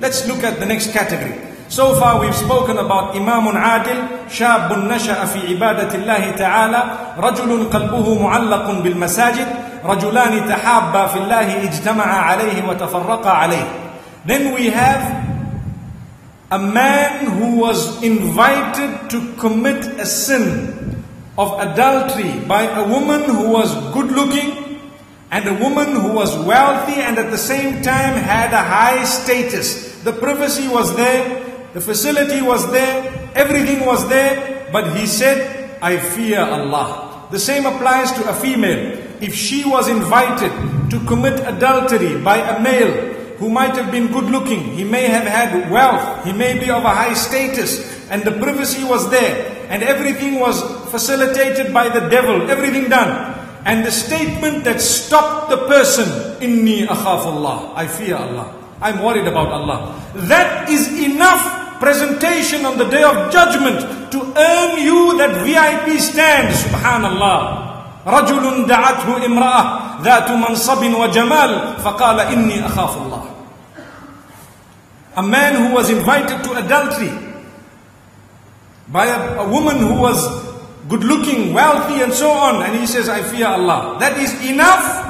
Let's look at the next category. So far we've spoken about Imamun Adil, Shabun Nasha'a fi ibadatillahi ta'ala, Rajulun qalbuhu mu'allaqun bil masajid, Rajulani tahabba fillahi ijtama'a alayhi wa tafarraqa alayhi. Then we have a man who was invited to commit a sin of adultery by a woman who was good looking and a woman who was wealthy and at the same time had a high status. The privacy was there, the facility was there, everything was there, but he said, I fear Allah. The same applies to a female. If she was invited to commit adultery by a male who might have been good looking, he may have had wealth, he may be of a high status, and the privacy was there, and everything was facilitated by the devil, everything done. And the statement that stopped the person, Inni akhafullah, I fear Allah, I'm worried about Allah. That is enough presentation on the day of judgment to earn you that VIP stand, subhanallah. رجل دعته امرأة ذات منصب وجمال فقال إني أخاف الله. A man who was invited to adultery by a woman who was good looking, wealthy and so on, and he says, I fear Allah. That is enough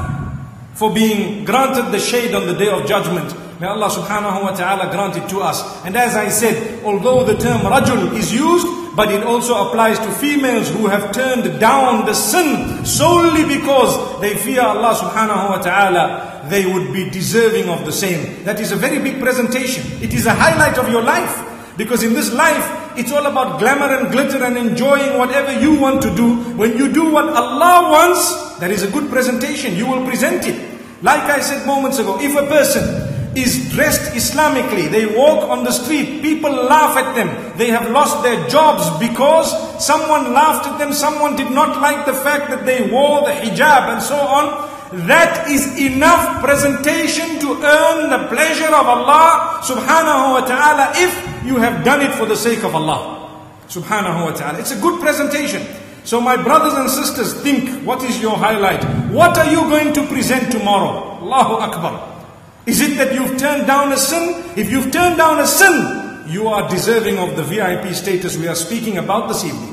for being granted the shade on the day of judgment. May Allah subhanahu wa ta'ala grant it to us. And as I said, although the term rajul is used, but it also applies to females who have turned down the sin solely because they fear Allah subhanahu wa ta'ala, they would be deserving of the same. That is a very big presentation. It is a highlight of your life. Because in this life, it's all about glamour and glitter and enjoying whatever you want to do. When you do what Allah wants, that is a good presentation. You will present it. Like I said moments ago, if a person is dressed Islamically, they walk on the street, people laugh at them, they have lost their jobs because someone laughed at them, someone did not like the fact that they wore the hijab and so on, that is enough presentation to earn the pleasure of Allah subhanahu wa ta'ala if you have done it for the sake of Allah subhanahu wa ta'ala. It's a good presentation. So my brothers and sisters, think, what is your highlight? What are you going to present tomorrow? Allahu Akbar. Is it that you've turned down a sin? If you've turned down a sin, you are deserving of the VIP status we are speaking about this evening.